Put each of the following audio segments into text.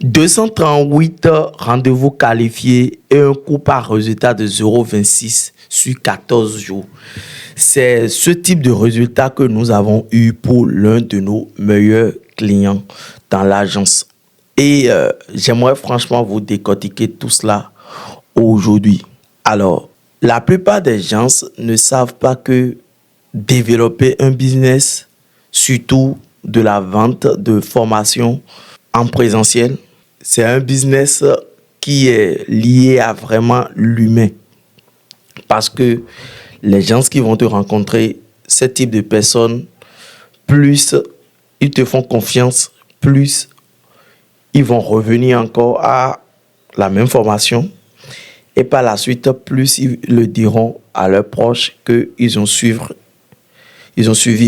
238 rendez-vous qualifiés et un coût par résultat de 0,26 sur 14 jours. C'est ce type de résultat que nous avons eu pour l'un de nos meilleurs clients dans l'agence. Et j'aimerais franchement vous décortiquer tout cela aujourd'hui. Alors, la plupart des gens ne savent pas que développer un business, surtout de la vente de formation en présentiel, c'est un business qui est lié à vraiment l'humain. Parce que les gens qui vont te rencontrer, ce type de personnes, plus ils te font confiance, plus ils vont revenir encore à la même formation. Et par la suite, plus ils le diront à leurs proches qu'ils ont suivi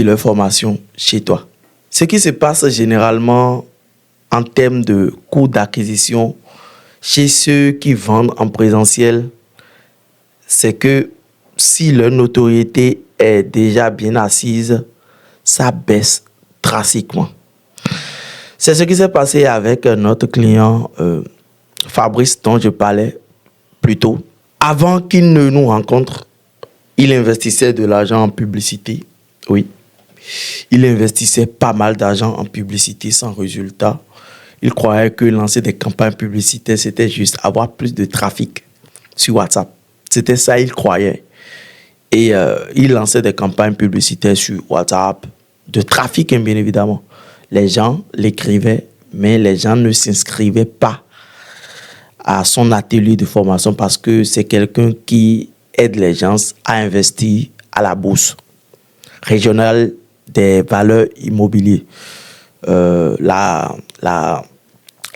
leur formation chez toi. Ce qui se passe généralement en termes de coût d'acquisition chez ceux qui vendent en présentiel, c'est que si leur notoriété est déjà bien assise, ça baisse drastiquement. C'est ce qui s'est passé avec notre client Fabrice, dont je parlais plus tôt. Avant qu'il ne nous rencontre, il investissait de l'argent en publicité. Oui, il investissait pas mal d'argent en publicité sans résultat. Il croyait que lancer des campagnes publicitaires, c'était juste avoir plus de trafic sur WhatsApp. C'était ça, il croyait. Et il lançait des campagnes publicitaires sur WhatsApp, de trafic, bien évidemment. Les gens l'écrivaient, mais les gens ne s'inscrivaient pas à son atelier de formation parce que c'est quelqu'un qui aide les gens à investir à la bourse régionale des valeurs immobilières.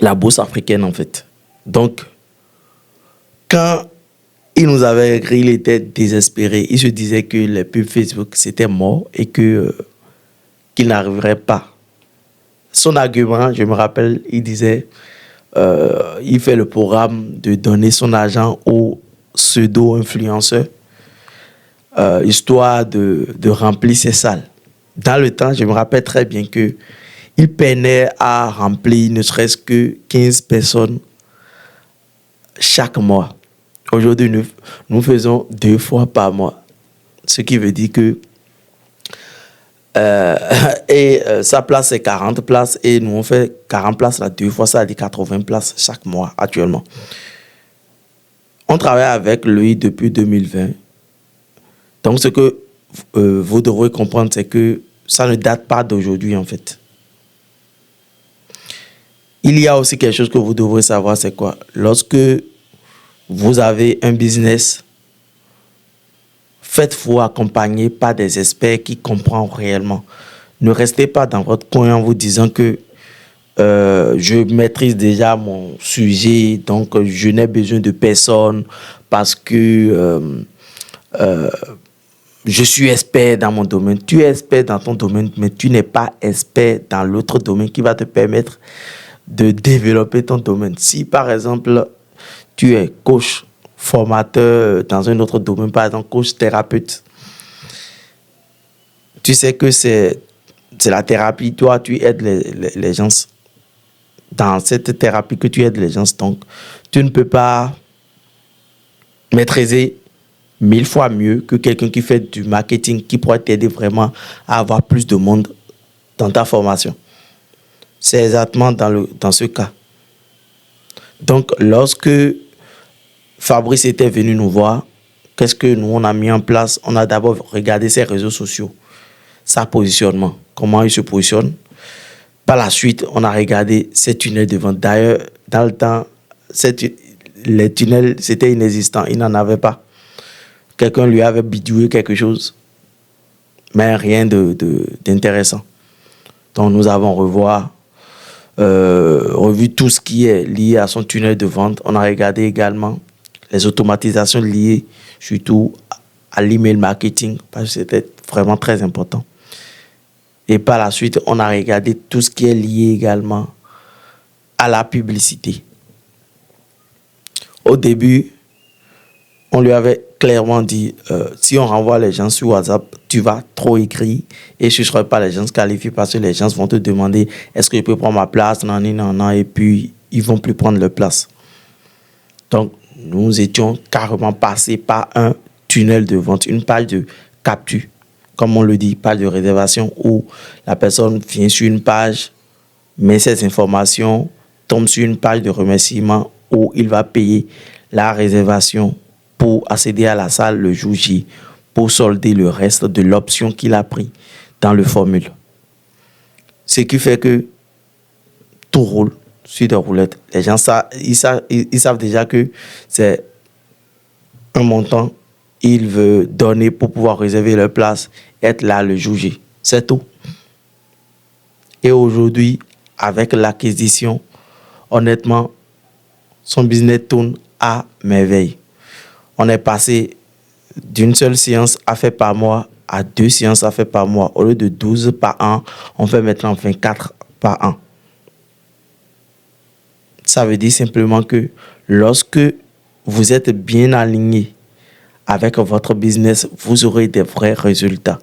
La bourse africaine, en fait. Donc, quand il nous avait écrit, il était désespéré. Il se disait que les pubs Facebook, c'était mort et qu'il n'arriverait pas. Son argument, je me rappelle, il disait, il fait le programme de donner son argent aux pseudo-influenceurs, histoire de remplir ses salles. Dans le temps, je me rappelle très bien que il peinait à remplir ne serait-ce que 15 personnes chaque mois. Aujourd'hui, nous faisons 2 fois par mois. Ce qui veut dire que sa place, c'est 40 places et nous, on fait 40 places là 2 fois, ça veut dire 80 places chaque mois actuellement. On travaille avec lui depuis 2020. Donc, ce que vous devrez comprendre, c'est que ça ne date pas d'aujourd'hui, en fait. Il y a aussi quelque chose que vous devrez savoir, c'est quoi? Lorsque vous avez un business, faites-vous accompagner par des experts qui comprennent réellement. Ne restez pas dans votre coin en vous disant que je maîtrise déjà mon sujet, donc je n'ai besoin de personne parce que je suis expert dans mon domaine. Tu es expert dans ton domaine, mais tu n'es pas expert dans l'autre domaine qui va te permettre de développer ton domaine. Si, par exemple, tu es coach, formateur dans un autre domaine, par exemple, coach thérapeute, tu sais que c'est la thérapie. Toi, tu aides les gens. Dans cette thérapie que tu aides les gens, donc, tu ne peux pas maîtriser 1000 fois mieux que quelqu'un qui fait du marketing, qui pourrait t'aider vraiment à avoir plus de monde dans ta formation. C'est exactement dans ce cas. Donc, lorsque Fabrice était venu nous voir, qu'est-ce que nous, on a mis en place? On a d'abord regardé ses réseaux sociaux, sa positionnement, comment il se positionne. Par la suite, on a regardé ses tunnels de vente. D'ailleurs, dans le temps, les tunnels, c'était inexistant. Il n'en avait pas. Quelqu'un lui avait bidouillé quelque chose, mais rien d'intéressant. Donc, nous avons revu tout ce qui est lié à son tunnel de vente. On a regardé également les automatisations liées surtout à l'email marketing, parce que c'était vraiment très important. Et par la suite, on a regardé tout ce qui est lié également à la publicité. Au début, on lui avait clairement dit, si on renvoie les gens sur WhatsApp, tu vas trop écrire et ce ne sera pas les gens qualifiés parce que les gens vont te demander est-ce que je peux prendre ma place, non, et puis ils vont plus prendre leur place. Donc, nous étions carrément passés par un tunnel de vente, une page de capture, comme on le dit, page de réservation où la personne vient sur une page, met ses informations, tombe sur une page de remerciement où il va payer la réservation pour accéder à la salle le jour J, pour solder le reste de l'option qu'il a pris dans le formule. Ce qui fait que tout roule sur des roulettes. Les gens ils savent déjà que c'est un montant qu'ils veulent donner pour pouvoir réserver leur place, être là le jour J. C'est tout. Et aujourd'hui, avec l'acquisition, honnêtement, son business tourne à merveille. On est passé d'une seule séance à faire par mois à 2 séances à faire par mois. Au lieu de 12 par an, on fait maintenant 24 par an. Ça veut dire simplement que lorsque vous êtes bien aligné avec votre business, vous aurez des vrais résultats.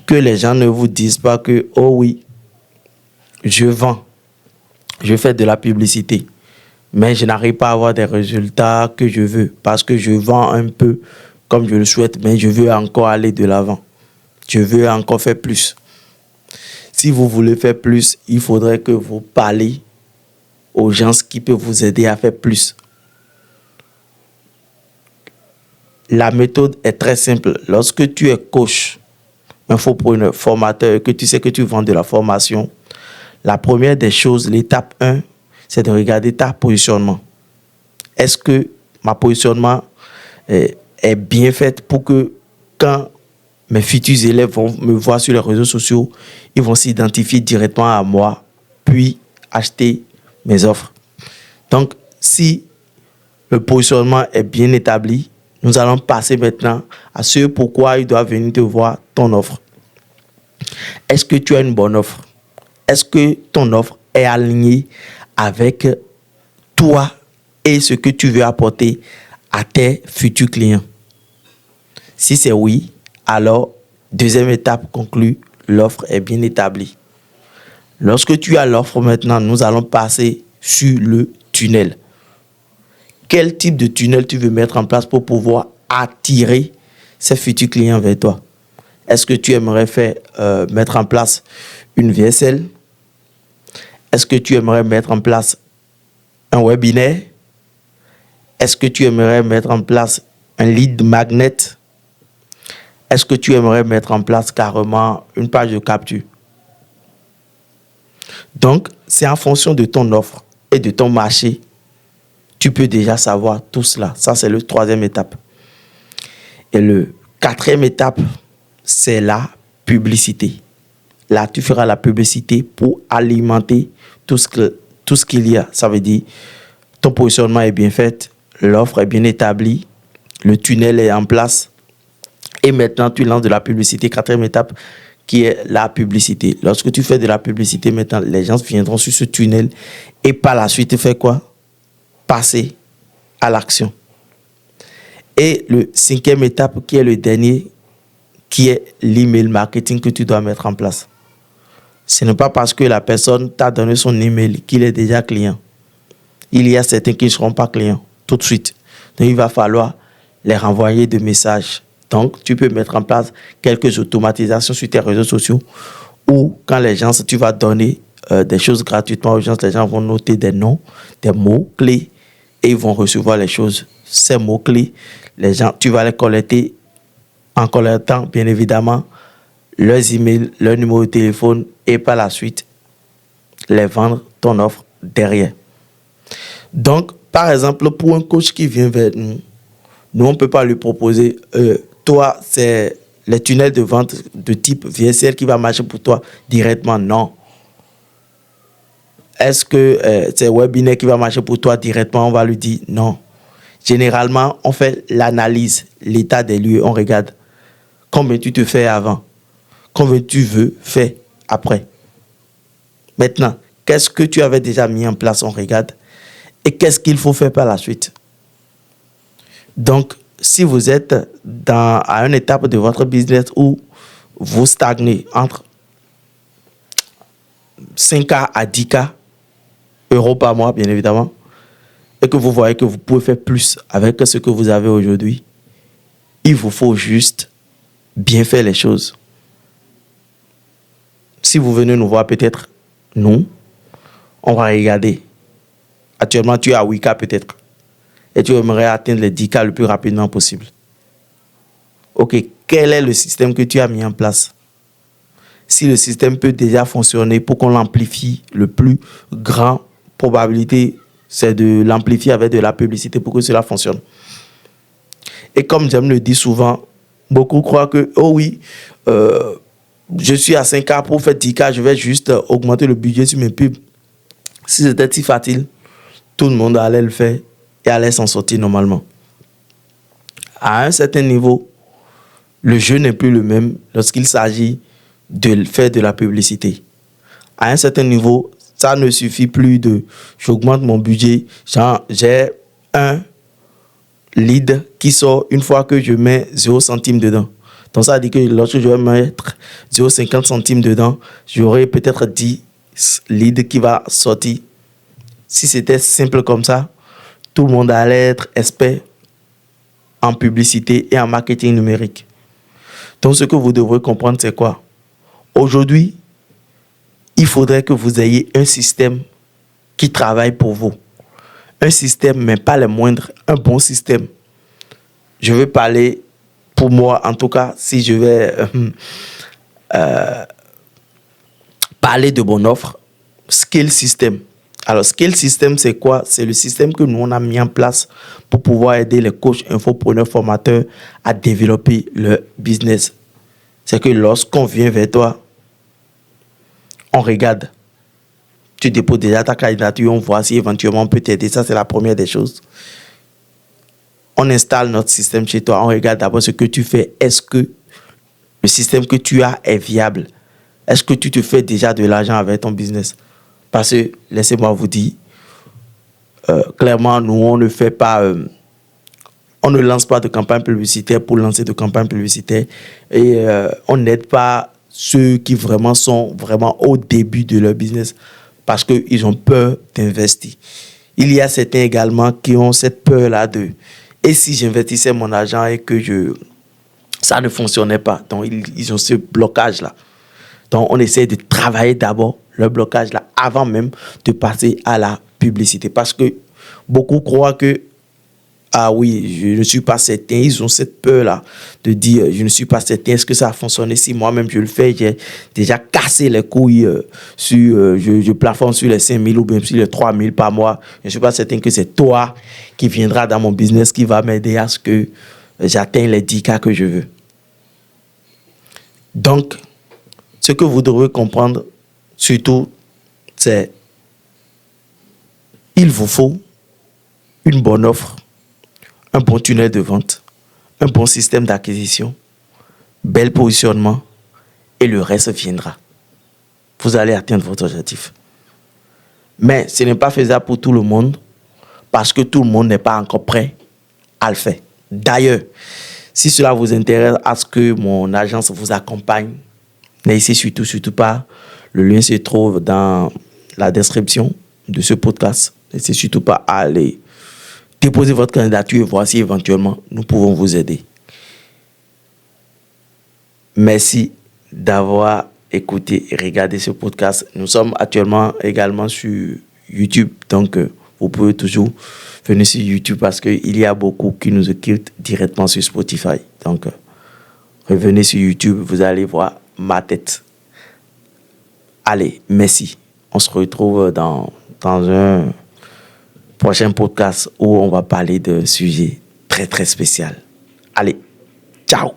Que les gens ne vous disent pas que, oh oui, je vends, je fais de la publicité, mais je n'arrive pas à avoir des résultats que je veux parce que je vends un peu comme je le souhaite, mais je veux encore aller de l'avant. Je veux encore faire plus. Si vous voulez faire plus, il faudrait que vous parliez aux gens qui peuvent vous aider à faire plus. La méthode est très simple. Lorsque tu es coach, infopreneur, formateur, que tu sais que tu vends de la formation, la première des choses, l'étape 1, c'est de regarder ta positionnement. Est-ce que ma positionnement est bien fait pour que quand mes futurs élèves vont me voir sur les réseaux sociaux, ils vont s'identifier directement à moi, puis acheter mes offres. Donc, si le positionnement est bien établi, nous allons passer maintenant à ce pourquoi ils doivent venir te voir ton offre. Est-ce que tu as une bonne offre? Est-ce que ton offre est alignée avec toi et ce que tu veux apporter à tes futurs clients? Si c'est oui, alors, deuxième étape conclue, l'offre est bien établie. Lorsque tu as l'offre maintenant, nous allons passer sur le tunnel. Quel type de tunnel tu veux mettre en place pour pouvoir attirer ces futurs clients vers toi? Est-ce que tu aimerais mettre en place une VSL? Est-ce que tu aimerais mettre en place un webinaire? Est-ce que tu aimerais mettre en place un lead magnet? Est-ce que tu aimerais mettre en place carrément une page de capture? Donc, c'est en fonction de ton offre et de ton marché. Tu peux déjà savoir tout cela. Ça, c'est le troisième étape. Et le quatrième étape, c'est la publicité. Là, tu feras la publicité pour alimenter tout ce qu'il y a. Ça veut dire, ton positionnement est bien fait, l'offre est bien établie, le tunnel est en place. Et maintenant, tu lances de la publicité. Quatrième étape, qui est la publicité. Lorsque tu fais de la publicité, maintenant, les gens viendront sur ce tunnel et par la suite, fais quoi? Passer à l'action. Et le cinquième étape, qui est le dernier, qui est l'email marketing que tu dois mettre en place. Ce n'est pas parce que la personne t'a donné son email qu'il est déjà client. Il y a certains qui ne seront pas clients tout de suite. Donc, il va falloir les renvoyer de messages. Donc, tu peux mettre en place quelques automatisations sur tes réseaux sociaux où, quand les gens, tu vas donner des choses gratuitement aux gens, les gens vont noter des noms, des mots-clés et ils vont recevoir les choses. Ces mots-clés, les gens, tu vas les collecter en collectant, bien évidemment, leurs emails, leur numéro de téléphone et par la suite, les vendre ton offre derrière. Donc, par exemple, pour un coach qui vient vers nous, on ne peut pas lui proposer, toi, c'est les tunnels de vente de type VSL qui va marcher pour toi directement. Non. Est-ce que c'est webinaire qui va marcher pour toi directement? On va lui dire non. Généralement, on fait l'analyse, l'état des lieux. On regarde combien tu te fais avant, combien tu veux faire après. Maintenant, qu'est-ce que tu avais déjà mis en place? On regarde. Et qu'est-ce qu'il faut faire par la suite? Donc, si vous êtes à une étape de votre business où vous stagnez entre 5K à 10K, euros par mois, bien évidemment, et que vous voyez que vous pouvez faire plus avec ce que vous avez aujourd'hui, il vous faut juste bien faire les choses. Si vous venez nous voir, peut-être, nous, on va regarder. Actuellement, tu es à 8K peut-être. Et tu aimerais atteindre les 10K le plus rapidement possible. Ok, quel est le système que tu as mis en place? Si le système peut déjà fonctionner pour qu'on l'amplifie, le plus grand probabilité, c'est de l'amplifier avec de la publicité pour que cela fonctionne. Et comme j'aime le dire souvent, beaucoup croient que, oh oui, je suis à 5K pour faire 10K, je vais juste augmenter le budget sur mes pubs. Si c'était si facile, tout le monde allait le faire et allait s'en sortir normalement. À un certain niveau, le jeu n'est plus le même lorsqu'il s'agit de faire de la publicité. À un certain niveau, ça ne suffit plus de j'augmente mon budget, j'ai un lead qui sort une fois que je mets 0 centime dedans. Donc ça veut dire que lorsque je vais mettre 0,50 centimes dedans, j'aurai peut-être 10 leads qui va sortir. Si c'était simple comme ça, tout le monde allait être expert en publicité et en marketing numérique. Donc ce que vous devrez comprendre, c'est quoi? Aujourd'hui, il faudrait que vous ayez un système qui travaille pour vous. Un système, mais pas le moindre, un bon système. Je vais parler, pour moi, en tout cas, si je vais parler de mon offre, Scale System. Alors, Scale System, c'est quoi? C'est le système que nous, on a mis en place pour pouvoir aider les coachs, infopreneurs, formateurs à développer leur business. C'est que lorsqu'on vient vers toi, on regarde. Tu déposes déjà ta candidature, on voit si éventuellement on peut t'aider. Ça, c'est la première des choses. On installe notre système chez toi. On regarde d'abord ce que tu fais. Est-ce que le système que tu as est viable? Est-ce que tu te fais déjà de l'argent avec ton business? Parce que, laissez-moi vous dire, clairement, nous, on ne fait pas... on ne lance pas de campagne publicitaire pour lancer de campagne publicitaire. Et on n'aide pas ceux qui vraiment sont vraiment au début de leur business parce qu'ils ont peur d'investir. Il y a certains également qui ont cette peur-là de... Et si j'investissais mon argent et que ça ne fonctionnait pas, donc ils ont ce blocage-là. Donc on essaie de travailler d'abord le blocage-là avant même de passer à la publicité. Parce que beaucoup croient que ah oui, je ne suis pas certain. Ils ont cette peur-là de dire, je ne suis pas certain. Est-ce que ça a fonctionné? Si moi-même je le fais, j'ai déjà cassé les couilles je plafonne sur les 5 000 ou bien sur les 3 000 par mois. Je ne suis pas certain que c'est toi qui viendras dans mon business qui va m'aider à ce que j'atteigne les 10K que je veux. Donc, ce que vous devrez comprendre, surtout, c'est il vous faut une bonne offre, un bon tunnel de vente, un bon système d'acquisition, bel positionnement et le reste viendra. Vous allez atteindre votre objectif. Mais ce n'est pas faisable pour tout le monde parce que tout le monde n'est pas encore prêt à le faire. D'ailleurs, si cela vous intéresse à ce que mon agence vous accompagne, n'hésitez surtout pas. Le lien se trouve dans la description de ce podcast. N'hésitez surtout pas à aller déposez votre candidature et voir si éventuellement nous pouvons vous aider. Merci d'avoir écouté et regardé ce podcast. Nous sommes actuellement également sur YouTube, donc vous pouvez toujours venir sur YouTube parce qu'il y a beaucoup qui nous écoutent directement sur Spotify. Donc, revenez sur YouTube, vous allez voir ma tête. Allez, merci. On se retrouve dans un prochain podcast où on va parler de sujets très, très spéciaux. Allez, ciao!